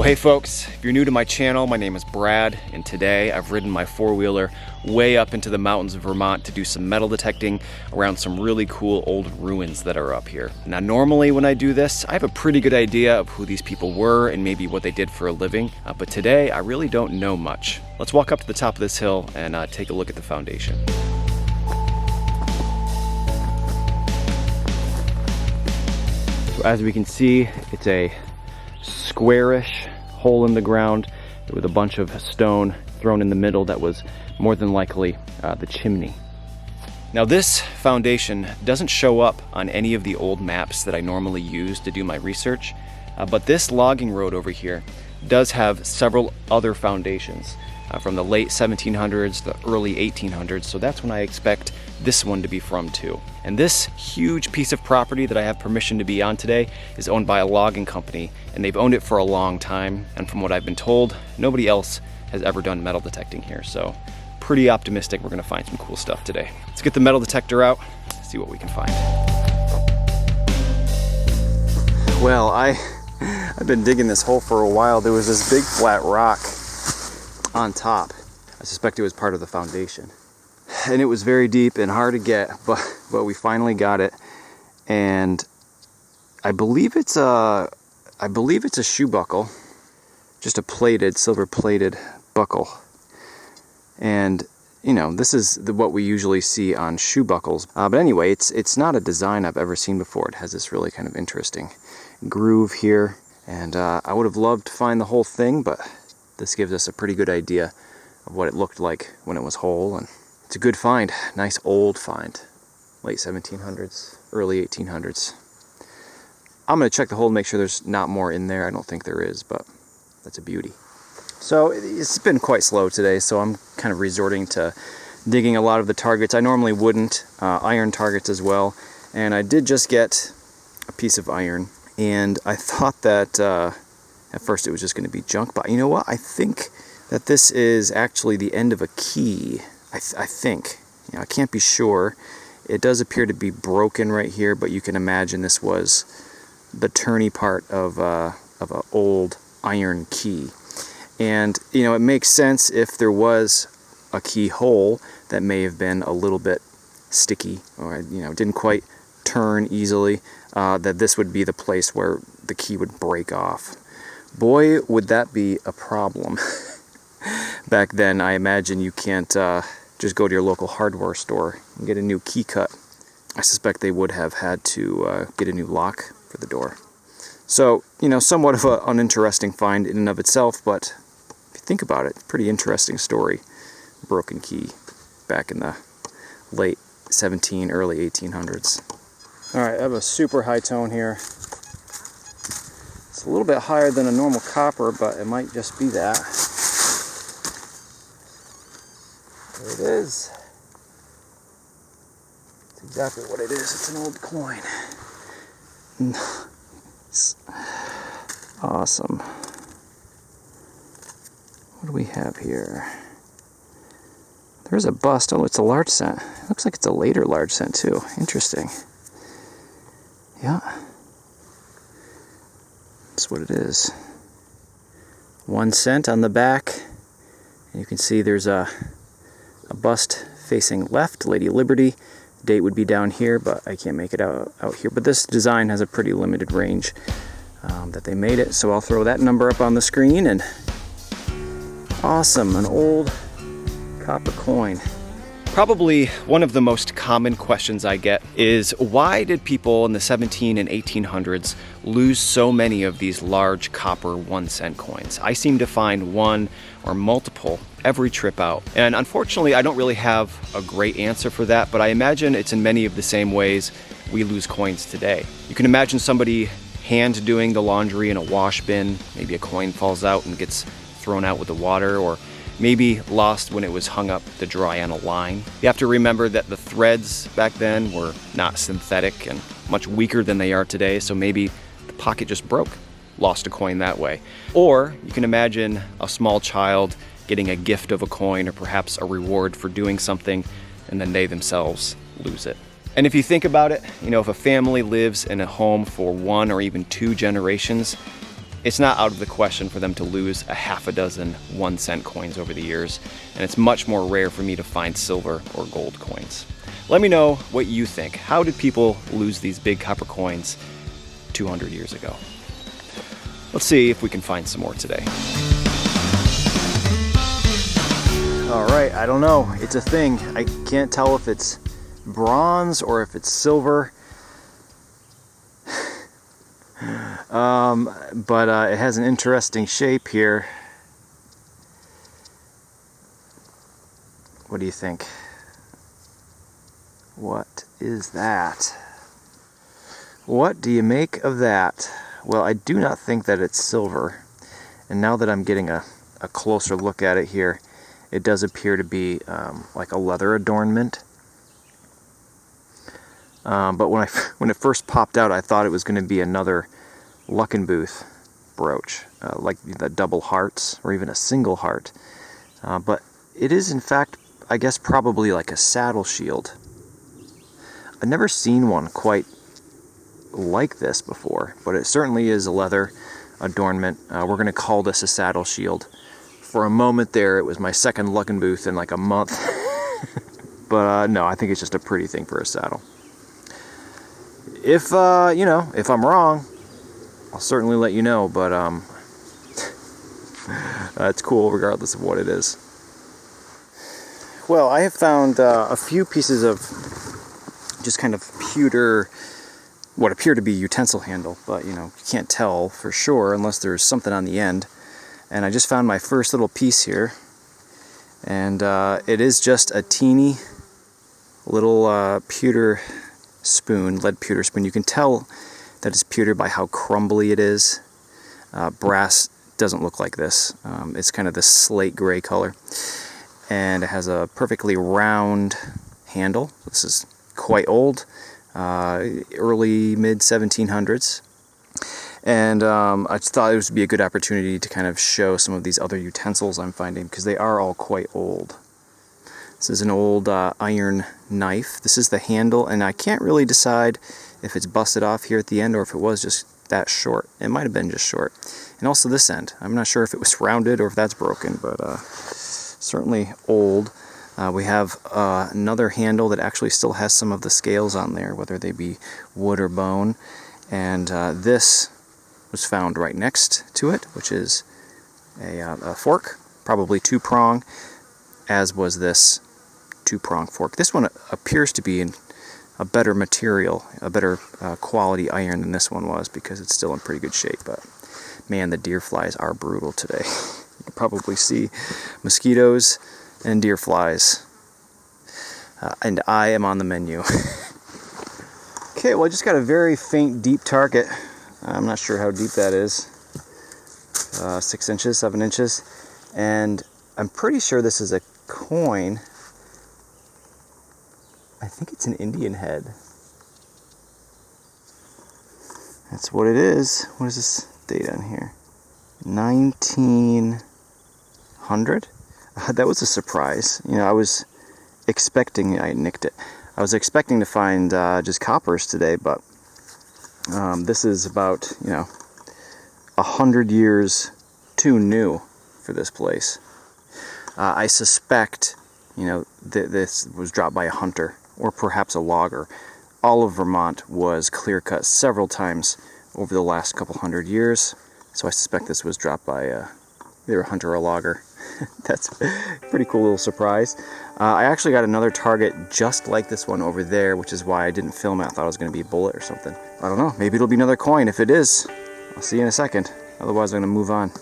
Well, hey folks, if you're new to my channel, my name is Brad, and today I've ridden my four-wheeler way up into the mountains of Vermont to do some metal detecting around some really cool old ruins that are up here. Now, normally when I do this, I have a pretty good idea of who these people were and maybe what they did for a living, but today I really don't know much. Let's walk up to the top of this hill and take a look at the foundation. So as we can see, it's a squarish hole in the ground with a bunch of stone thrown in the middle that was more than likely the chimney. Now this foundation doesn't show up on any of the old maps that I normally use to do my research, but this logging road over here does have several other foundations from the late 1700s, the early 1800s, so that's when I expect this one to be from too. And this huge piece of property that I have permission to be on today is owned by a logging company, and they've owned it for a long time, and from what I've been told, nobody else has ever done metal detecting here, so pretty optimistic we're gonna find some cool stuff today. Let's get the metal detector out, see what we can find. Well, I've been digging this hole for a while. There was this big flat rock on top. I suspect it was part of the foundation. And it was very deep and hard to get, but we finally got it. And I believe it's a shoe buckle, just a plated, silver plated buckle. And you know, this is what we usually see on shoe buckles. But anyway, it's not a design I've ever seen before. It has this really kind of interesting groove here. And I would have loved to find the whole thing, but this gives us a pretty good idea of what it looked like when it was whole. And it's a good find, nice old find. Late 1700s, early 1800s. I'm gonna check the hole to make sure there's not more in there. I don't think there is, but that's a beauty. So it's been quite slow today, so I'm kind of resorting to digging a lot of the targets. I normally wouldn't, iron targets as well. And I did just get a piece of iron, and I thought that at first it was just gonna be junk, but you know what? I think that this is actually the end of a key. I think, you know, I can't be sure. It does appear to be broken right here, but you can imagine this was the turny part of an old iron key. And, you know, it makes sense if there was a keyhole that may have been a little bit sticky or, you know, didn't quite turn easily, that this would be the place where the key would break off. Boy, would that be a problem. Back then, I imagine you can't just go to your local hardware store and get a new key cut. I suspect they would have had to get a new lock for the door. So, you know, somewhat of an uninteresting find in and of itself, but if you think about it, pretty interesting story. Broken key back in the late early 1800s. All right, I have a super high tone here. It's a little bit higher than a normal copper, but it might just be that. There it is. That's exactly what it is. It's an old coin. Nice. Awesome. What do we have here? There's a bust. Oh, it's a large cent. It looks like it's a later large cent too. Interesting. Yeah. That's what it is. 1 cent on the back. And you can see there's a bust facing left, Lady Liberty. Date would be down here, but I can't make it out here. But this design has a pretty limited range that they made it. So I'll throw that number up on the screen. And awesome, an old copper coin. Probably one of the most common questions I get is, why did people in the 17 and 1800s lose so many of these large copper 1 cent coins? I seem to find one or multiple every trip out. And unfortunately, I don't really have a great answer for that, but I imagine it's in many of the same ways we lose coins today. You can imagine somebody hand doing the laundry in a wash bin, maybe a coin falls out and gets thrown out with the water, or maybe lost when it was hung up to dry on a line. You have to remember that the threads back then were not synthetic and much weaker than they are today, so maybe the pocket just broke, lost a coin that way. Or you can imagine a small child getting a gift of a coin or perhaps a reward for doing something, and then they themselves lose it. And if you think about it, you know, if a family lives in a home for 1 or even 2 generations, it's not out of the question for them to lose a half a dozen 1-cent coins over the years, and it's much more rare for me to find silver or gold coins. Let me know what you think. How did people lose these big copper coins 200 years ago? Let's see if we can find some more today. All right, I don't know. It's a thing. I can't tell if it's bronze or if it's silver. But it has an interesting shape here. What do you think? What is that? What do you make of that? Well, I do not think that it's silver. And now that I'm getting a closer look at it here, it does appear to be like a leather adornment. But when it first popped out, I thought it was going to be another Luckenbooth brooch, like the double hearts or even a single heart. But it is, in fact, I guess probably like a saddle shield. I've never seen one quite like this before, but it certainly is a leather adornment. We're going to call this a saddle shield. For a moment there, it was my second Luckenbooth in like a month. But no, I think it's just a pretty thing for a saddle. If, if I'm wrong, I'll certainly let you know, but it's cool regardless of what it is. Well, I have found a few pieces of just kind of pewter, what appear to be utensil handle, but you can't tell for sure unless there's something on the end. And I just found my first little piece here, and it is just a teeny little pewter spoon, lead pewter spoon. You can tell that it's pewter by how crumbly it is. Brass doesn't look like this. It's kind of this slate gray color, and it has a perfectly round handle. This is quite old, early mid 1700s. And I just thought it would be a good opportunity to kind of show some of these other utensils I'm finding, because they are all quite old. This is an old iron knife. This is the handle, and I can't really decide if it's busted off here at the end or if it was just that short. It might have been just short. And also this end. I'm not sure if it was rounded or if that's broken, but certainly old. We have another handle that actually still has some of the scales on there, whether they be wood or bone. And this was found right next to it, which is a fork, probably two-prong, as was this two-prong fork. This one appears to be in a better material, a better quality iron than this one was, because it's still in pretty good shape. But man, the deer flies are brutal today. You can probably see mosquitoes and deer flies. And I am on the menu. Okay, well, I just got a very faint, deep target. I'm not sure how deep that is. 6 inches, 7 inches. And I'm pretty sure this is a coin. I think it's an Indian head. That's what it is. What is this date on here? 1900? That was a surprise. I was expecting, I nicked it. I was expecting to find just coppers today, but this is about, 100 years too new for this place. I suspect, that this was dropped by a hunter or perhaps a logger. All of Vermont was clear-cut several times over the last couple hundred years, so I suspect this was dropped by either a hunter or a logger. That's a pretty cool little surprise. I actually got another target just like this one over there, which is why I didn't film it. I thought it was going to be a bullet or something. I don't know. Maybe it'll be another coin. If it is, I'll see you in a second. Otherwise, I'm going to move on.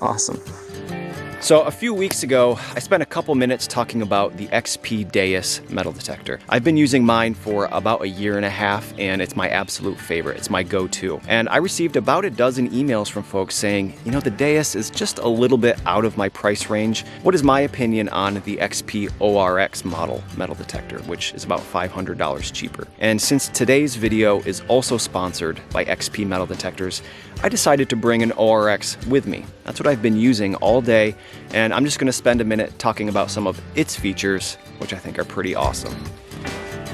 Awesome. So a few weeks ago, I spent a couple minutes talking about the XP Deus metal detector. I've been using mine for about 1.5 years, and it's my absolute favorite. It's my go-to. And I received about a dozen emails from folks saying, the Deus is just a little bit out of my price range. What is my opinion on the XP ORX model metal detector, which is about $500 cheaper? And since today's video is also sponsored by XP Metal Detectors, I decided to bring an ORX with me. That's what I've been using all day, and I'm just going to spend a minute talking about some of its features, which I think are pretty awesome.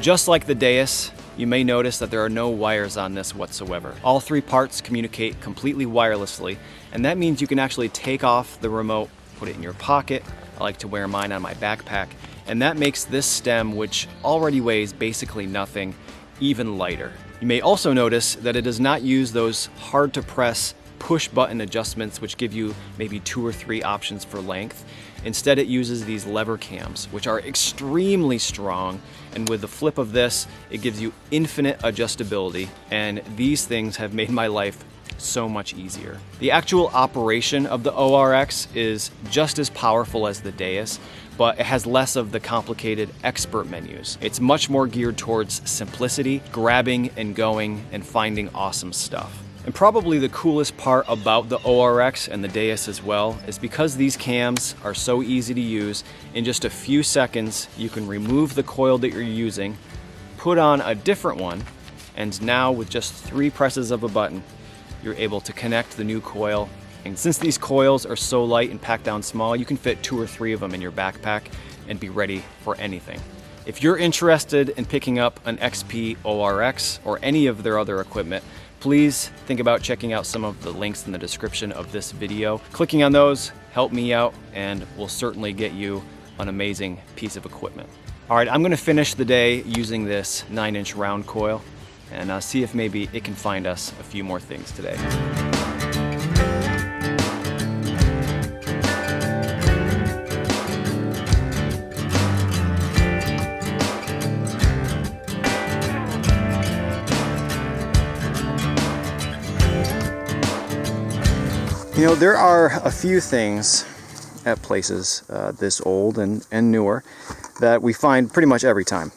Just like the Deus, you may notice that there are no wires on this whatsoever. All three parts communicate completely wirelessly, and that means you can actually take off the remote, put it in your pocket. I like to wear mine on my backpack, and that makes this stem, which already weighs basically nothing, even lighter. You may also notice that it does not use those hard to press push button adjustments which give you maybe 2 or 3 options for length. Instead, it uses these lever cams, which are extremely strong, and with the flip of this, it gives you infinite adjustability, and these things have made my life so much easier. The actual operation of the ORX is just as powerful as the Deus, but it has less of the complicated expert menus. It's much more geared towards simplicity, grabbing and going and finding awesome stuff. And probably the coolest part about the ORX and the Deus as well is because these cams are so easy to use, in just a few seconds you can remove the coil that you're using, put on a different one, and now with just 3 presses of a button, you're able to connect the new coil. And since these coils are so light and packed down small, you can fit 2 or 3 of them in your backpack and be ready for anything. If you're interested in picking up an XP ORX or any of their other equipment, please think about checking out some of the links in the description of this video. Clicking on those help me out and will certainly get you an amazing piece of equipment. All right, I'm gonna finish the day using this 9-inch round coil and see if maybe it can find us a few more things today. You know, there are a few things at places this old and newer that we find pretty much every time.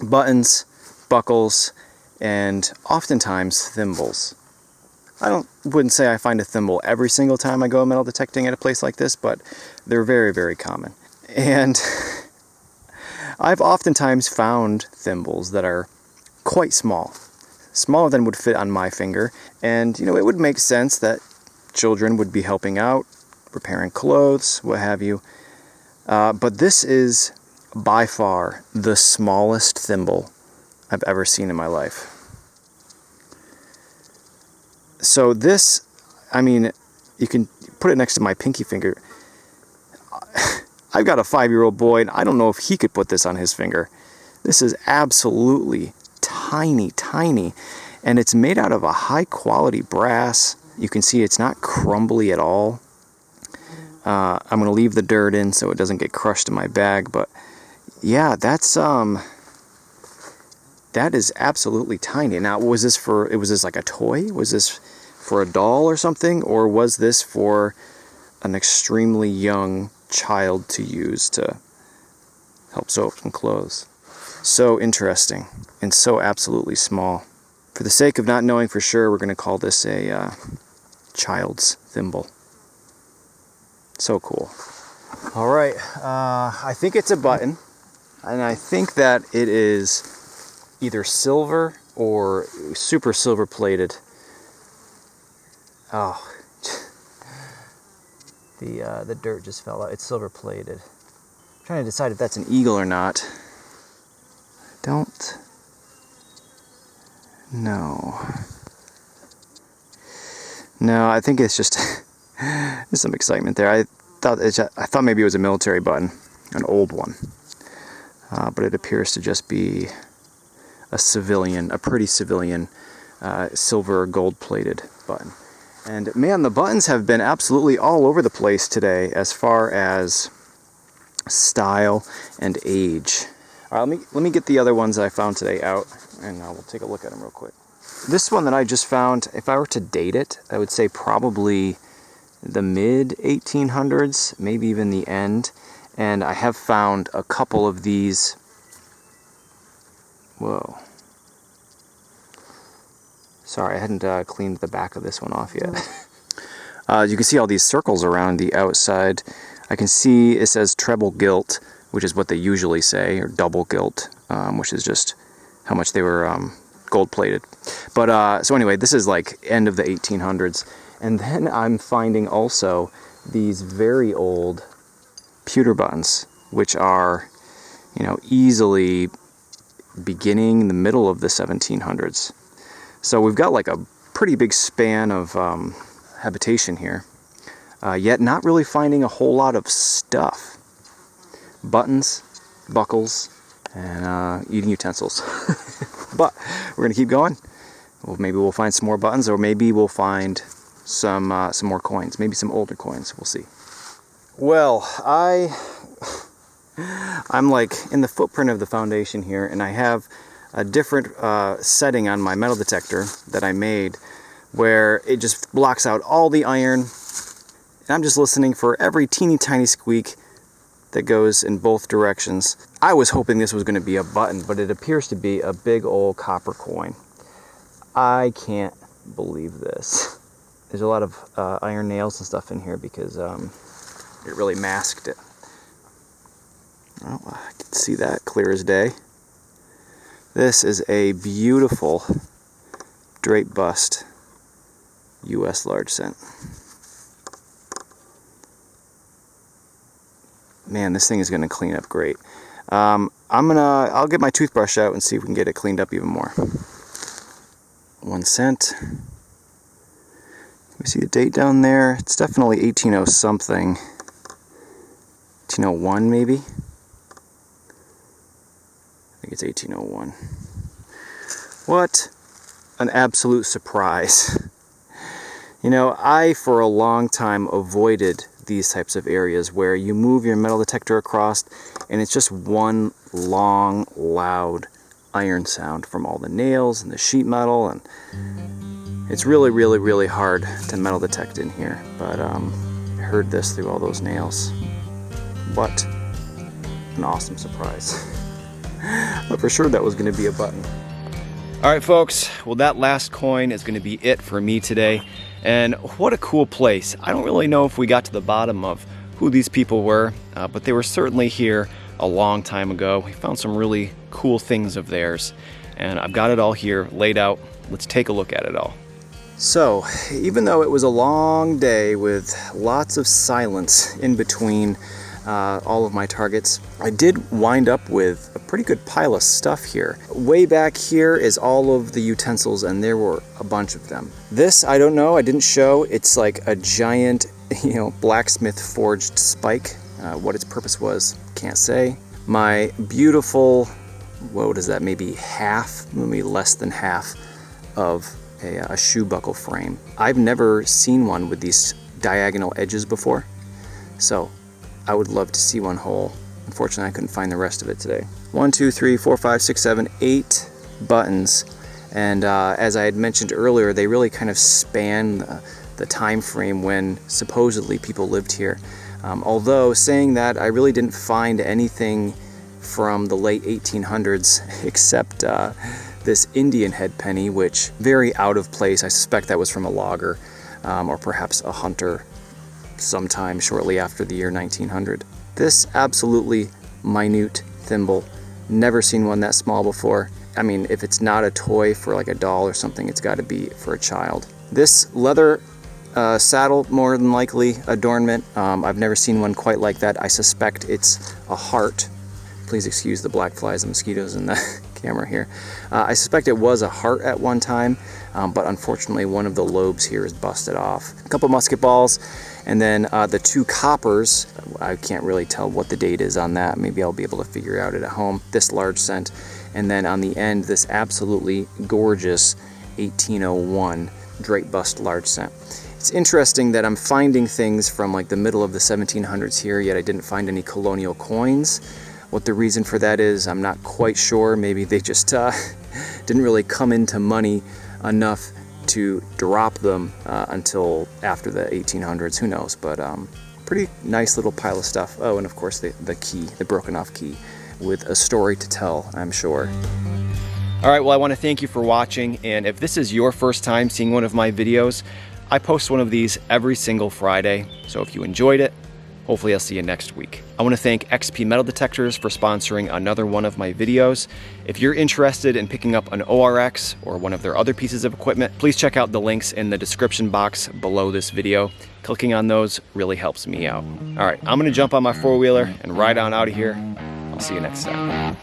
Buttons, buckles, and oftentimes thimbles. I wouldn't say I find a thimble every single time I go metal detecting at a place like this, but they're very, very common. And I've oftentimes found thimbles that are quite small, smaller than would fit on my finger, and you know, it would make sense that children would be helping out, repairing clothes, what have you. But this is by far the smallest thimble I've ever seen in my life. So this, I mean, you can put it next to my pinky finger. I've got a 5-year-old boy, and I don't know if he could put this on his finger. This is absolutely tiny, tiny, and it's made out of a high-quality brass. You can see it's not crumbly at all. I'm going to leave the dirt in so it doesn't get crushed in my bag, but yeah, that is absolutely tiny. Now, was this like a toy? Was this for a doll or something? Or was this for an extremely young child to use to help sew up some clothes? So interesting and so absolutely small. For the sake of not knowing for sure, we're going to call this a child's thimble. So cool. All right, I think it's a button, and I think that it is either silver or super silver plated. Oh, the dirt just fell out. It's silver plated. I'm trying to decide if that's an eagle or not. Don't know. No, I think it's just there's some excitement there. I thought maybe it was a military button, an old one, but it appears to just be a pretty civilian, silver or gold-plated button. And man, the buttons have been absolutely all over the place today as far as style and age. All right, let me get the other ones that I found today out, and we'll take a look at them real quick. This one that I just found, if I were to date it, I would say probably the mid-1800s, maybe even the end. And I have found a couple of these. Whoa. Sorry, I hadn't cleaned the back of this one off yet. You can see all these circles around the outside. I can see it says treble gilt, which is what they usually say, or double gilt, which is just how much they were gold-plated. But so anyway, this is like end of the 1800s. And then I'm finding also these very old pewter buttons, which are, you know, easily beginning, the middle of the 1700s. So we've got like a pretty big span of habitation here, yet not really finding a whole lot of stuff. Buttons, buckles, and eating utensils. But we're gonna keep going. Well, maybe we'll find some more buttons, or maybe we'll find some more coins, maybe some older coins. We'll see. Well, I'm like in the footprint of the foundation here, and I have a different setting on my metal detector that I made where it just blocks out all the iron, and I'm just listening for every teeny tiny squeak that goes in both directions. I was hoping this was going to be a button, but it appears to be a big old copper coin. I can't believe this. There's a lot of iron nails and stuff in here because it really masked it. Well, I can see that clear as day. This is a beautiful drape bust U.S. large cent. Man, this thing is going to clean up great. I'll get my toothbrush out and see if we can get it cleaned up even more. 1 cent. We see the date down there. It's definitely 1800 something. 1801 maybe. I think it's 1801. What an absolute surprise. You know, I for a long time avoided these types of areas where you move your metal detector across and it's just one long, loud iron sound from all the nails and the sheet metal, and it's really, really, really hard to metal detect in here. But I heard this through all those nails. What an awesome surprise. But for sure that was going to be a button. All right, folks. Well, that last coin is going to be it for me today. And what a cool place. I don't really know if we got to the bottom of who these people were, but they were certainly here a long time ago. We found some really cool things of theirs, and I've got it all here laid out. Let's take a look at it all. So, even though it was a long day with lots of silence in between all of my targets, I did wind up with a pretty good pile of stuff here. Way back here is all of the utensils, and there were a bunch of them. This, I don't know, I didn't show. It's like a giant, blacksmith forged spike. What its purpose was, can't say. My beautiful, what is that, maybe less than half of a shoe buckle frame. I've never seen one with these diagonal edges before, so I would love to see one whole. Unfortunately, I couldn't find the rest of it today. 1, 2, 3, 4, 5, 6, 7, 8 buttons. And as I had mentioned earlier, they really kind of span the time frame when supposedly people lived here. Although saying that, I really didn't find anything from the late 1800s except this Indian head penny, which very out of place. I suspect that was from a logger or perhaps a hunter sometime shortly after the year 1900. This absolutely minute thimble, never seen one that small before. I mean, if it's not a toy for like a doll or something, it's got to be for a child. This leather saddle, more than likely adornment. I've never seen one quite like that. I suspect it's a heart. Please excuse the black flies and mosquitoes in the camera here. I suspect it was a heart at one time, but unfortunately one of the lobes here is busted off. A couple musket balls, and then the 2 coppers. I can't really tell what the date is on that. Maybe I'll be able to figure it out at home. This large cent, and then on the end, this absolutely gorgeous 1801 drape bust large cent. It's interesting that I'm finding things from like the middle of the 1700s here, yet I didn't find any colonial coins. What the reason for that is, I'm not quite sure. Maybe they just didn't really come into money enough to drop them until after the 1800s. Who knows? But pretty nice little pile of stuff. Oh, and of course the key, the broken off key, with a story to tell, I'm sure. All right, well, I want to thank you for watching, and if this is your first time seeing one of my videos, I post one of these every single Friday, so if you enjoyed it, hopefully I'll see you next week. I want to thank XP Metal Detectors for sponsoring another one of my videos. If you're interested in picking up an ORX or one of their other pieces of equipment, please check out the links in the description box below this video. Clicking on those really helps me out. All right, I'm going to jump on my four-wheeler and ride on out of here. I'll see you next time.